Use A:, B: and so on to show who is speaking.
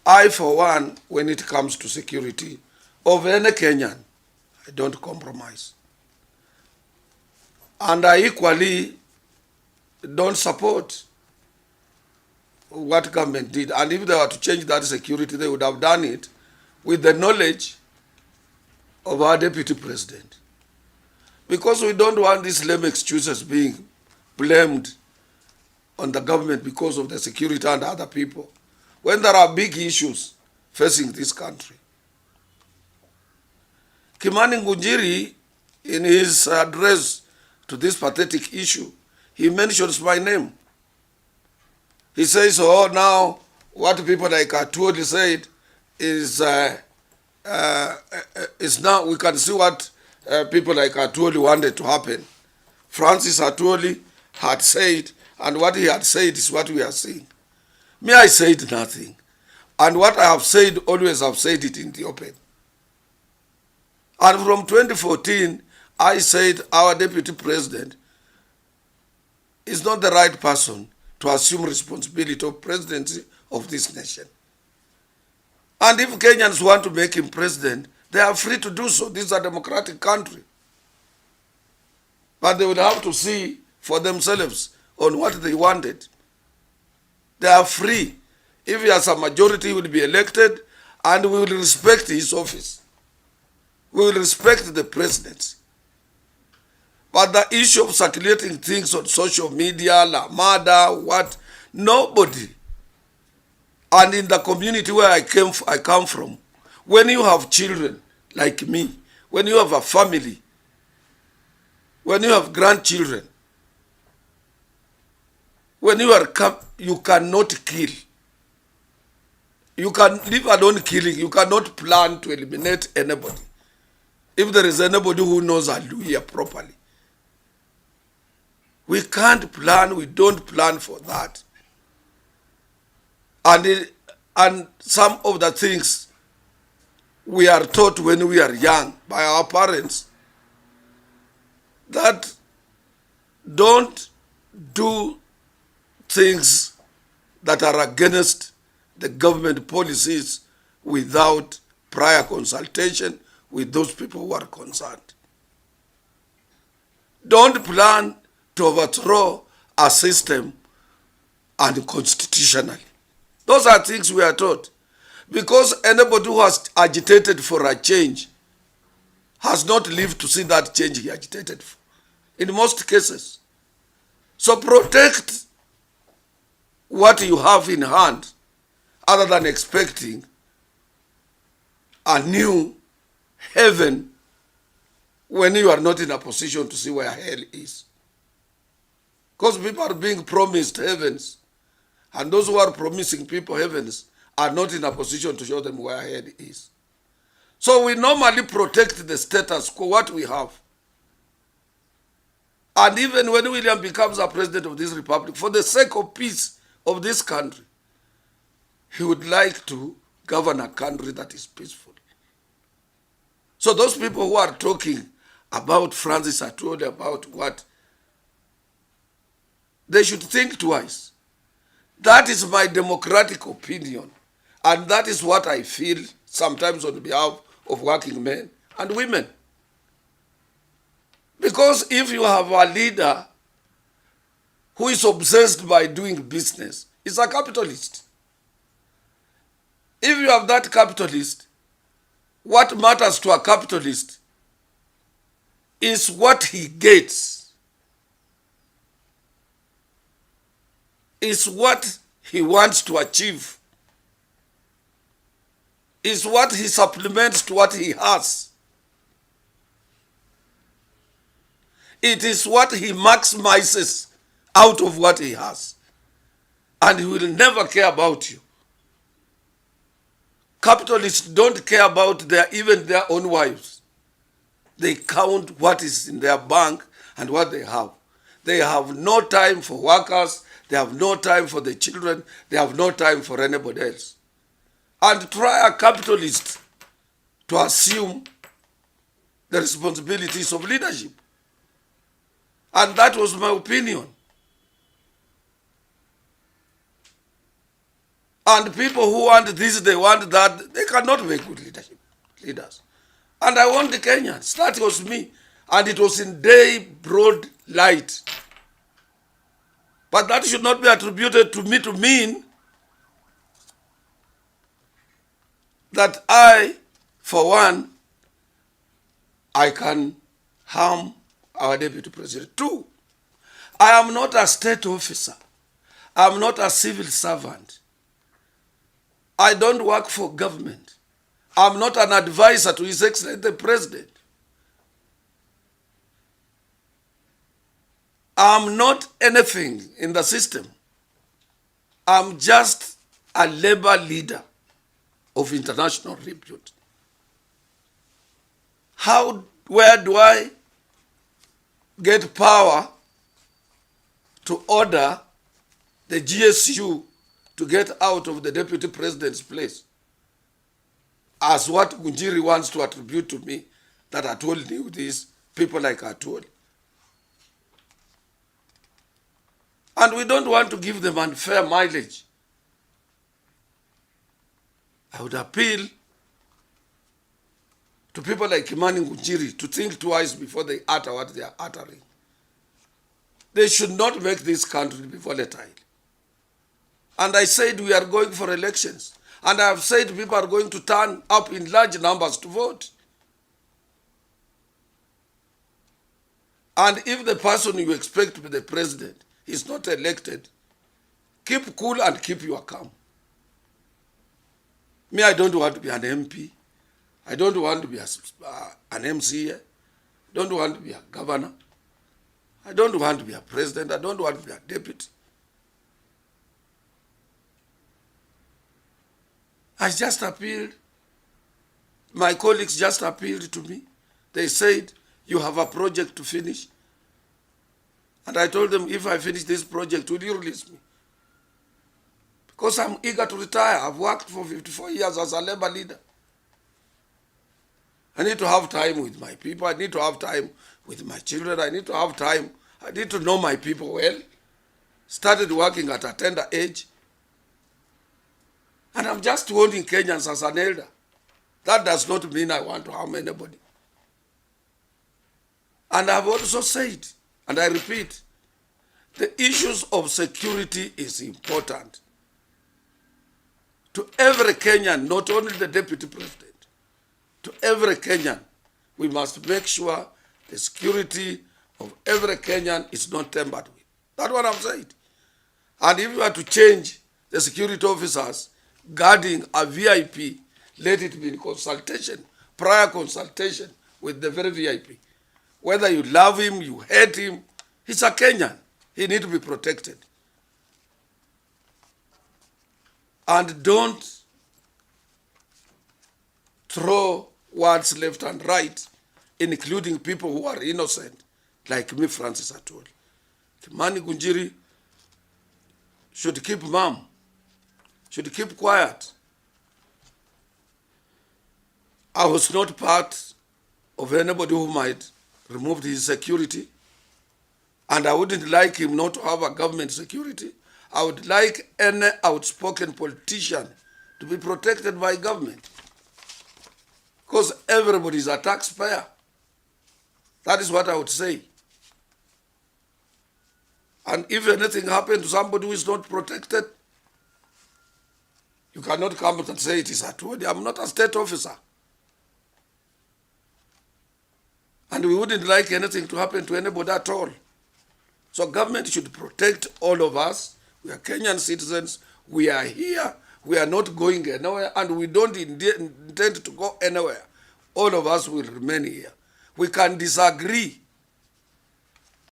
A: I, for one, when it comes to security of any Kenyan, I don't compromise. And I equally don't support what government did. And if they were to change that security, they would have done it with the knowledge of our deputy president. Because we don't want these lame excuses being blamed on the government because of the security and other people, when there are big issues facing this country. Kimani Ngunjiri, in his address to this pathetic issue, he mentions my name. He says, oh, now what people like Atwoli said is now we can see what people like Atwoli wanted to happen. Francis Atwoli had said, and what he had said is what we are seeing. Me, I said nothing. And what I have said, always have said it in the open. And from 2014, I said our deputy president is not the right person to assume responsibility of presidency of this nation. And if Kenyans want to make him president, they are free to do so. This is a democratic country. But they would have to see for themselves on what they wanted. They are free. If he has a majority, he will be elected, and we will respect his office. We will respect the presidency. But the issue of circulating things on social media, la murder, what, nobody. And in the community where I come from, when you have children like me, when you have a family, when you have grandchildren, when you cannot kill. You can leave alone killing. You cannot plan to eliminate anybody. If there is anybody who knows Hallelujah properly. We can't plan, we don't plan for that. And some of the things we are taught when we are young by our parents, that don't do things that are against the government policies without prior consultation with those people who are concerned. Don't plan to overthrow a system unconstitutionally. Those are things we are taught. Because anybody who has agitated for a change has not lived to see that change he agitated for, in most cases. So protect what you have in hand, other than expecting a new heaven when you are not in a position to see where hell is. Because people are being promised heavens, and those who are promising people heavens are not in a position to show them where hell is. So we normally protect the status quo, what we have. And even when William becomes a president of this republic, for the sake of peace of this country, he would like to govern a country that is peaceful. So those people who are talking about Francis Atwoli, about what, they should think twice. That is my democratic opinion. And that is what I feel sometimes on behalf of working men and women. Because if you have a leader who is obsessed by doing business, he's a capitalist. If you have that capitalist, what matters to a capitalist is what he gets, is what he wants to achieve, is what he supplements to what he has. It is what he maximizes out of what he has. And he will never care about you. Capitalists don't care about even their own wives. They count what is in their bank and what they have. They have no time for workers. They have no time for the children. They have no time for anybody else. And try a capitalist to assume the responsibilities of leadership. And that was my opinion. And people who want this, they want that, they cannot make good leaders. And I want the Kenyans. That was me. And it was in day broad light. But that should not be attributed to me to mean that I, for one, I can harm our deputy president. Two, I am not a state officer. I am not a civil servant. I don't work for government. I'm not an advisor to His Excellency the President. I'm not anything in the system. I'm just a labor leader of international repute. Where do I get power to order the GSU to get out of the deputy president's place? As what Ngunjiri wants to attribute to me, that Atwoli knew this, people like Atwoli. And we don't want to give them unfair mileage. I would appeal to people like Kimani Ngunjiri to think twice before they utter what they are uttering. They should not make this country be volatile. And I said we are going for elections. And I have said people are going to turn up in large numbers to vote. And if the person you expect to be the president is not elected, keep cool and keep your calm. Me, I don't want to be an MP. I don't want to be an MC. Don't want to be a governor. I don't want to be a president. I don't want to be a deputy. I just appealed. My colleagues just appealed to me. They said, you have a project to finish. And I told them, if I finish this project, will you release me? Because I'm eager to retire. I've worked for 54 years as a labor leader. I need to have time with my people. I need to have time with my children. I need to have time. I need to know my people well. Started working at a tender age. And I'm just warning Kenyans as an elder. That does not mean I want to harm anybody. And I've also said, and I repeat, the issues of security is important to every Kenyan, not only the deputy president. To every Kenyan, we must make sure the security of every Kenyan is not tampered with. That's what I'm saying. And if you are to change the security officers guarding a VIP, let it be in consultation, prior consultation with the very VIP. Whether you love him, you hate him, he's a Kenyan. He needs to be protected. And don't throw words left and right, including people who are innocent, like me, Francis Atwoli. Kimani Ngunjiri should keep mum, should keep quiet. I was not part of anybody who might remove his security, and I wouldn't like him not to have a government security. I would like any outspoken politician to be protected by government, because everybody is a taxpayer. That is what I would say. And if anything happens to somebody who is not protected, you cannot come and say it is Atwoli. I'm not a state officer. And we wouldn't like anything to happen to anybody at all. So government should protect all of us. We are Kenyan citizens. We are here. We are not going anywhere, and we don't intend to go anywhere. All of us will remain here. We can disagree